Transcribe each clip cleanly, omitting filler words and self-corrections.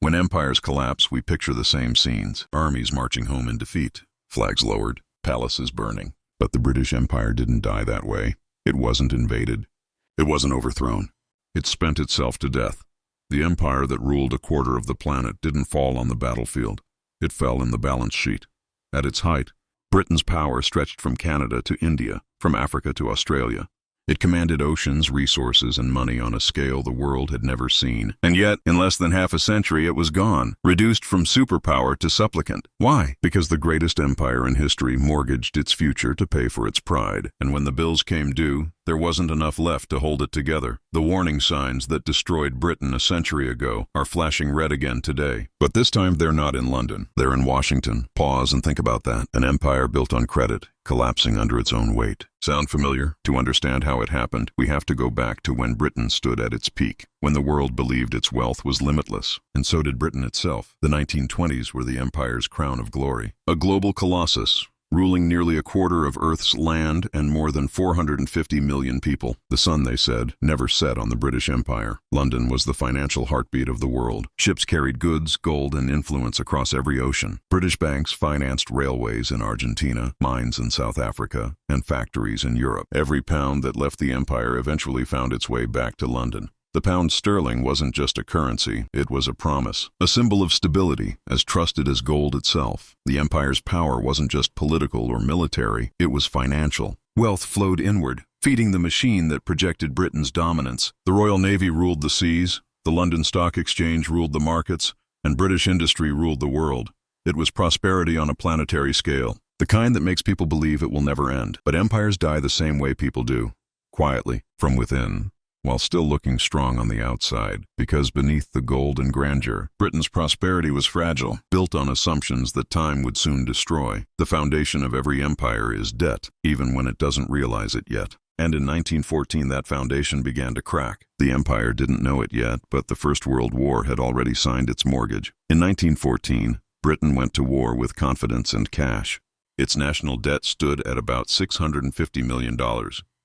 When empires collapse, we picture the same scenes. Armies marching home in defeat, flags lowered, palaces burning. But the British Empire didn't die that way. It wasn't invaded. It wasn't overthrown. It spent itself to death. The empire that ruled a quarter of the planet didn't fall on the battlefield. It fell in the balance sheet. At its height, Britain's power stretched from Canada to India, from Africa to Australia. It commanded oceans, resources, and money on a scale the world had never seen. And yet, in less than half a century, it was gone, reduced from superpower to supplicant. Why? Because the greatest empire in history mortgaged its future to pay for its pride. And when the bills came due, there wasn't enough left to hold it together. The warning signs that destroyed Britain a century ago are flashing red again today. But this time they're not in London. They're in Washington. Pause and think about that. An empire built on credit, collapsing under its own weight. Sound familiar? To understand how it happened, we have to go back to when Britain stood at its peak, when the world believed its wealth was limitless. And so did Britain itself. The 1920s were the empire's crown of glory. A global colossus, ruling nearly a quarter of Earth's land and more than 450 million people. The sun, they said, never set on the British Empire. London was the financial heartbeat of the world. Ships carried goods, gold, and influence across every ocean. British banks financed railways in Argentina, mines in South Africa, and factories in Europe. Every pound that left the empire eventually found its way back to London. The pound sterling wasn't just a currency, it was a promise, a symbol of stability, as trusted as gold itself. The empire's power wasn't just political or military, it was financial. Wealth flowed inward, feeding the machine that projected Britain's dominance. The Royal Navy ruled the seas, the London Stock Exchange ruled the markets, and British industry ruled the world. It was prosperity on a planetary scale, the kind that makes people believe it will never end. But empires die the same way people do, quietly, from within, while still looking strong on the outside, because beneath the gold and grandeur, Britain's prosperity was fragile, built on assumptions that time would soon destroy. The foundation of every empire is debt, even when it doesn't realize it yet. And in 1914 that foundation began to crack. The empire didn't know it yet, but the First World War had already signed its mortgage. In 1914, Britain went to war with confidence and cash. Its national debt stood at about $650 million.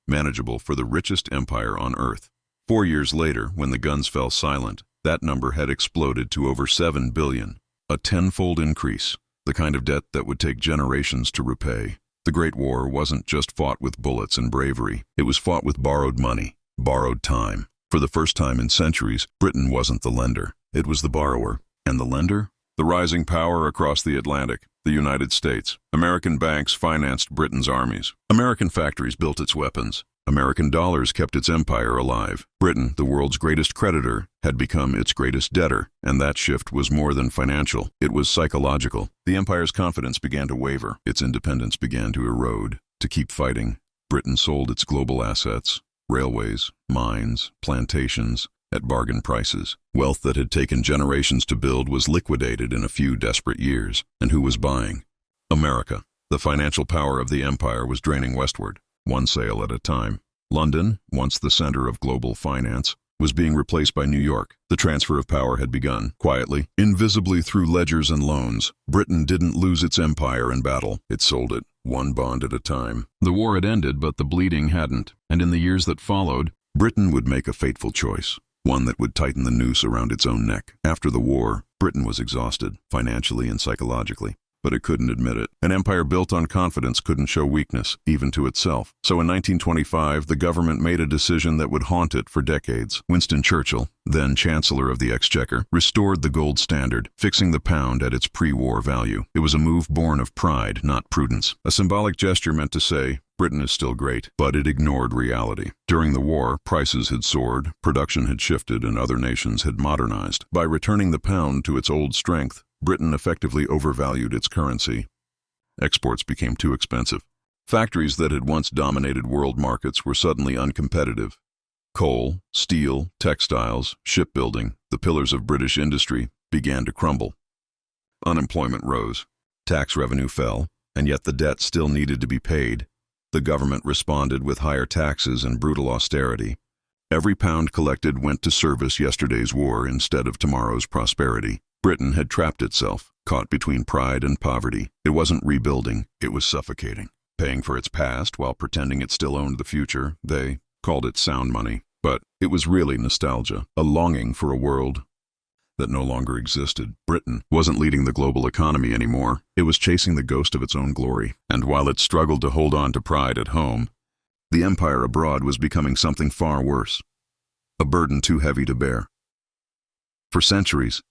Manageable for the richest empire on Earth. 4 years later, when the guns fell silent, that number had exploded to over $7 billion, a tenfold increase, the kind of debt that would take generations to repay. The Great War wasn't just fought with bullets and bravery, it was fought with borrowed money, borrowed time. For the first time in centuries, Britain wasn't the lender, it was the borrower. And the lender? The rising power across the Atlantic, the United States. American banks financed Britain's armies. American factories built its weapons. American dollars kept its empire alive. Britain, the world's greatest creditor, had become its greatest debtor, and that shift was more than financial. It was psychological. The empire's confidence began to waver. Its independence began to erode. To keep fighting, Britain sold its global assets, railways, mines, plantations, at bargain prices. Wealth that had taken generations to build was liquidated in a few desperate years. And who was buying? America. The financial power of the empire was draining westward, one sale at a time. London, once the center of global finance, was being replaced by New York. The transfer of power had begun, quietly, invisibly through ledgers and loans. Britain didn't lose its empire in battle, it sold it, one bond at a time. The war had ended, but the bleeding hadn't, and in the years that followed, Britain would make a fateful choice. One that would tighten the noose around its own neck. After the war, Britain was exhausted, financially and psychologically, but it couldn't admit it. An empire built on confidence couldn't show weakness, even to itself. So in 1925, the government made a decision that would haunt it for decades. Winston Churchill, then Chancellor of the Exchequer, restored the gold standard, fixing the pound at its pre-war value. It was a move born of pride, not prudence. A symbolic gesture meant to say, Britain is still great, but it ignored reality. During the war, prices had soared, production had shifted, and other nations had modernized. By returning the pound to its old strength, Britain effectively overvalued its currency. Exports became too expensive. Factories that had once dominated world markets were suddenly uncompetitive. Coal, steel, textiles, shipbuilding, the pillars of British industry, began to crumble. Unemployment rose. Tax revenue fell, and yet the debt still needed to be paid. The government responded with higher taxes and brutal austerity. Every pound collected went to service yesterday's war instead of tomorrow's prosperity. Britain had trapped itself, caught between pride and poverty. It wasn't rebuilding, it was suffocating. Paying for its past while pretending it still owned the future, they called it sound money. But it was really nostalgia, a longing for a world that no longer existed. Britain wasn't leading the global economy anymore. It was chasing the ghost of its own glory. And while it struggled to hold on to pride at home, the empire abroad was becoming something far worse, a burden too heavy to bear. For centuries,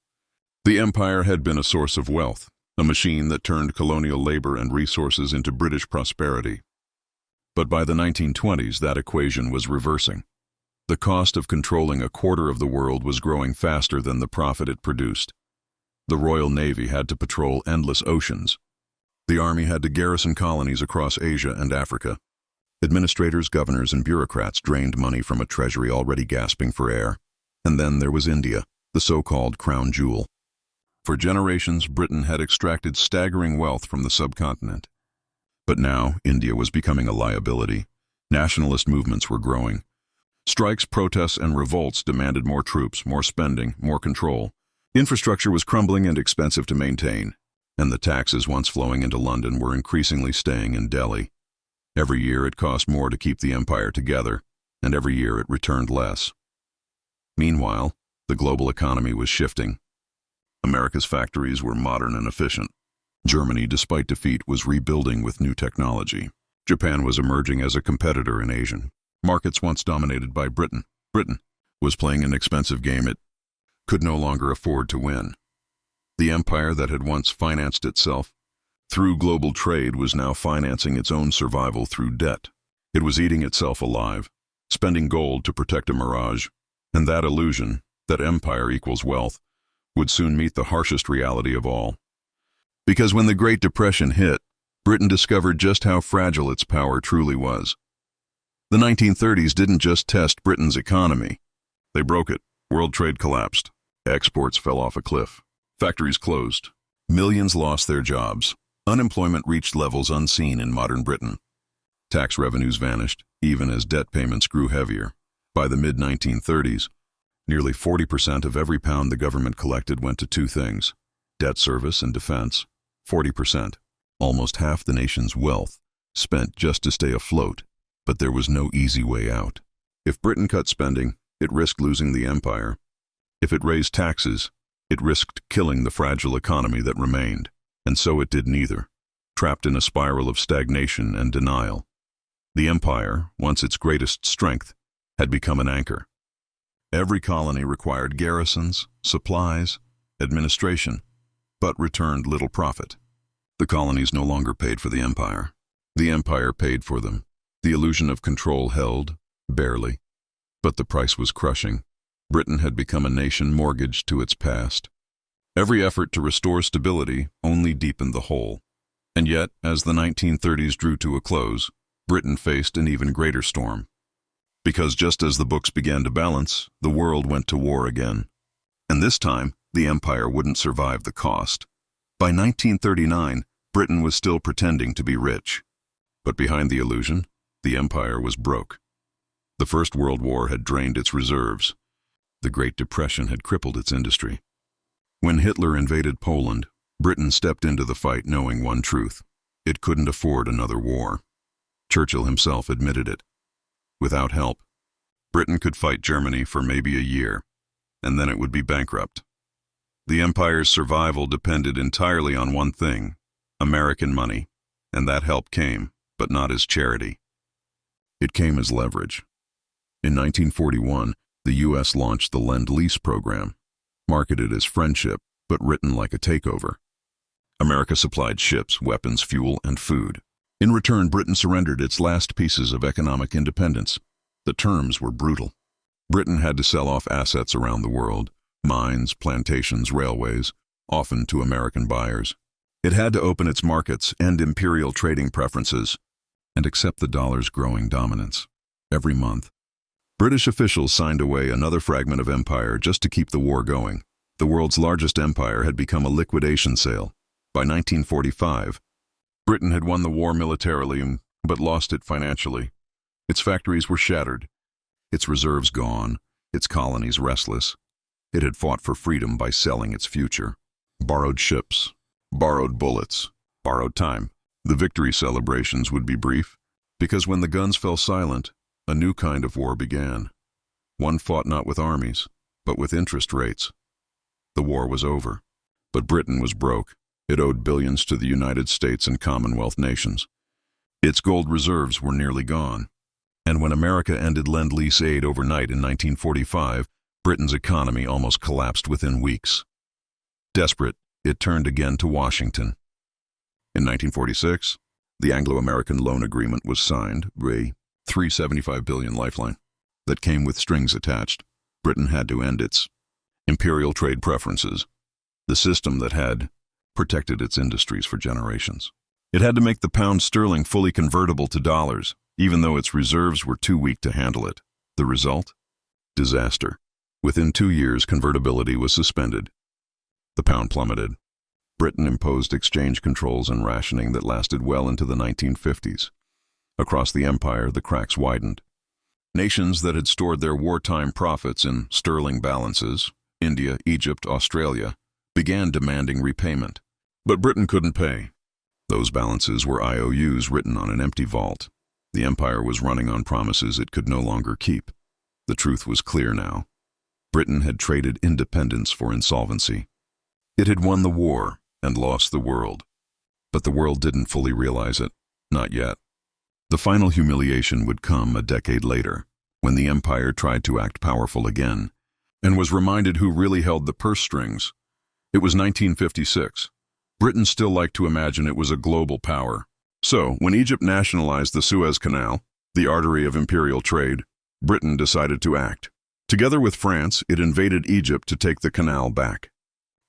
the empire had been a source of wealth, a machine that turned colonial labor and resources into British prosperity. But by the 1920s, that equation was reversing. The cost of controlling a quarter of the world was growing faster than the profit it produced. The Royal Navy had to patrol endless oceans. The army had to garrison colonies across Asia and Africa. Administrators, governors, and bureaucrats drained money from a treasury already gasping for air. And then there was India, the so-called crown jewel. For generations, Britain had extracted staggering wealth from the subcontinent. But now, India was becoming a liability. Nationalist movements were growing. Strikes, protests, and revolts demanded more troops, more spending, more control. Infrastructure was crumbling and expensive to maintain, and the taxes once flowing into London were increasingly staying in Delhi. Every year it cost more to keep the empire together, and every year it returned less. Meanwhile, the global economy was shifting. America's factories were modern and efficient. Germany, despite defeat, was rebuilding with new technology. Japan was emerging as a competitor in Asian markets once dominated by Britain. Britain was playing an expensive game it could no longer afford to win. The empire that had once financed itself through global trade was now financing its own survival through debt. It was eating itself alive, spending gold to protect a mirage, and that illusion, that empire equals wealth, would soon meet the harshest reality of all. Because when the Great Depression hit, Britain discovered just how fragile its power truly was. The 1930s didn't just test Britain's economy. They broke it. World trade collapsed. Exports fell off a cliff. Factories closed. Millions lost their jobs. Unemployment reached levels unseen in modern Britain. Tax revenues vanished, even as debt payments grew heavier. By the mid-1930s, nearly 40% of every pound the government collected went to two things: debt service and defense. 40%, almost half the nation's wealth, spent just to stay afloat. But there was no easy way out. If Britain cut spending, it risked losing the empire. If it raised taxes, it risked killing the fragile economy that remained. And so it did neither, trapped in a spiral of stagnation and denial. The empire, once its greatest strength, had become an anchor. Every colony required garrisons, supplies, administration, but returned little profit. The colonies no longer paid for the empire. The empire paid for them. The illusion of control held, barely. But the price was crushing. Britain had become a nation mortgaged to its past. Every effort to restore stability only deepened the hole. And yet, as the 1930s drew to a close, Britain faced an even greater storm. Because just as the books began to balance, the world went to war again. And this time, the empire wouldn't survive the cost. By 1939, Britain was still pretending to be rich. But behind the illusion, the empire was broke. The First World War had drained its reserves. The Great Depression had crippled its industry. When Hitler invaded Poland, Britain stepped into the fight knowing one truth: it couldn't afford another war. Churchill himself admitted it. Without help, Britain could fight Germany for maybe a year, and then it would be bankrupt. The empire's survival depended entirely on one thing: American money, and that help came, but not as charity. It came as leverage. In 1941, the U.S. launched the Lend-Lease program, marketed as friendship, but written like a takeover. America supplied ships, weapons, fuel, and food. In return, Britain surrendered its last pieces of economic independence. The terms were brutal. Britain had to sell off assets around the world: mines, plantations, railways, often to American buyers. It had to open its markets, end imperial trading preferences, and accept the dollar's growing dominance. Every month, British officials signed away another fragment of empire just to keep the war going. The world's largest empire had become a liquidation sale. By 1945, Britain had won the war militarily, but lost it financially. Its factories were shattered, its reserves gone, its colonies restless. It had fought for freedom by selling its future. Borrowed ships, borrowed bullets, borrowed time. The victory celebrations would be brief, because when the guns fell silent, a new kind of war began. One fought not with armies, but with interest rates. The war was over. But Britain was broke. It owed billions to the United States and Commonwealth nations. Its gold reserves were nearly gone. And when America ended Lend-Lease aid overnight in 1945, Britain's economy almost collapsed within weeks. Desperate, it turned again to Washington. In 1946, the Anglo-American Loan Agreement was signed, a $375 billion lifeline that came with strings attached. Britain had to end its imperial trade preferences, the system that had protected its industries for generations. It had to make the pound sterling fully convertible to dollars, even though its reserves were too weak to handle it. The result? Disaster. Within 2 years, convertibility was suspended. The pound plummeted. Britain imposed exchange controls and rationing that lasted well into the 1950s. Across the empire, the cracks widened. Nations that had stored their wartime profits in sterling balances, India, Egypt, Australia, began demanding repayment. But Britain couldn't pay. Those balances were IOUs written on an empty vault. The empire was running on promises it could no longer keep. The truth was clear now. Britain had traded independence for insolvency. It had won the war and lost the world. But the world didn't fully realize it. Not yet. The final humiliation would come a decade later, when the empire tried to act powerful again, and was reminded who really held the purse strings. It was 1956. Britain still liked to imagine it was a global power. So, when Egypt nationalized the Suez Canal, the artery of imperial trade, Britain decided to act. Together with France, it invaded Egypt to take the canal back.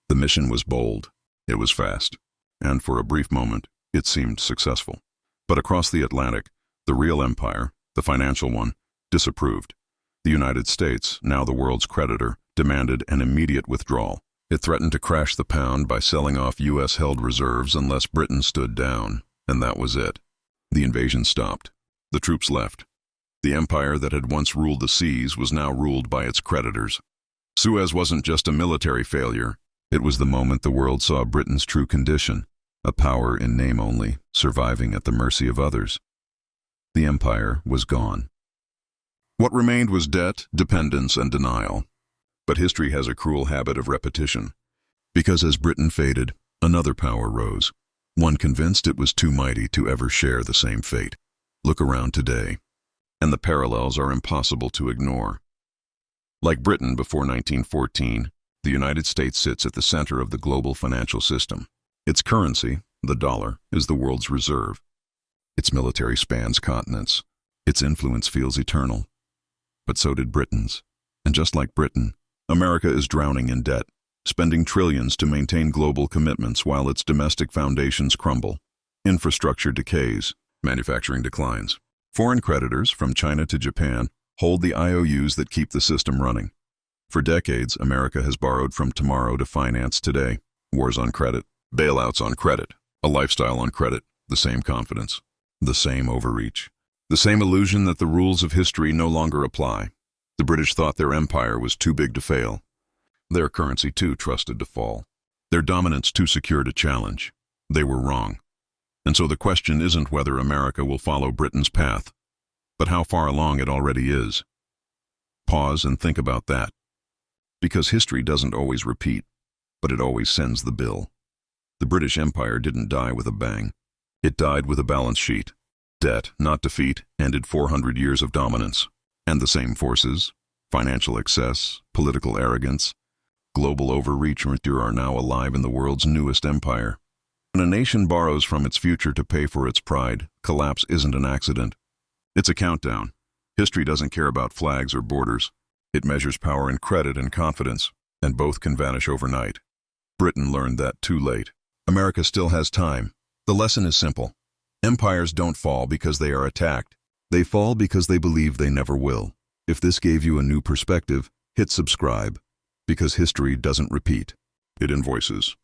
The mission was bold. It was fast. And for a brief moment, it seemed successful. But across the Atlantic, the real empire, the financial one, disapproved. The United States, now the world's creditor, demanded an immediate withdrawal. It threatened to crash the pound by selling off U.S.-held reserves unless Britain stood down, and that was it. The invasion stopped. The troops left. The empire that had once ruled the seas was now ruled by its creditors. Suez wasn't just a military failure. It was the moment the world saw Britain's true condition, a power in name only, surviving at the mercy of others. The empire was gone. What remained was debt, dependence, and denial. But history has a cruel habit of repetition, because as Britain faded, another power rose, one convinced it was too mighty to ever share the same fate. Look around today, and the parallels are impossible to ignore. Like Britain before 1914, the United States sits at the center of the global financial system. Its currency, the dollar, is the world's reserve. Its military spans continents. Its influence feels eternal. But so did Britain's. And just like Britain, America is drowning in debt, spending trillions to maintain global commitments while its domestic foundations crumble. Infrastructure decays, manufacturing declines. Foreign creditors, from China to Japan, hold the IOUs that keep the system running. For decades, America has borrowed from tomorrow to finance today. Wars on credit, bailouts on credit, a lifestyle on credit, the same confidence, the same overreach, the same illusion that the rules of history no longer apply. The British thought their empire was too big to fail. Their currency too trusted to fall. Their dominance too secure to challenge. They were wrong. And so the question isn't whether America will follow Britain's path, but how far along it already is. Pause and think about that. Because history doesn't always repeat, but it always sends the bill. The British Empire didn't die with a bang. It died with a balance sheet. Debt, not defeat, ended 400 years of dominance. And the same forces, financial excess, political arrogance, global overreach are now alive in the world's newest empire. When a nation borrows from its future to pay for its pride, collapse isn't an accident. It's a countdown. History doesn't care about flags or borders. It measures power in credit and confidence, and both can vanish overnight. Britain learned that too late. America still has time. The lesson is simple. Empires don't fall because they are attacked. They fall because they believe they never will. If this gave you a new perspective, hit subscribe, because history doesn't repeat. It invoices.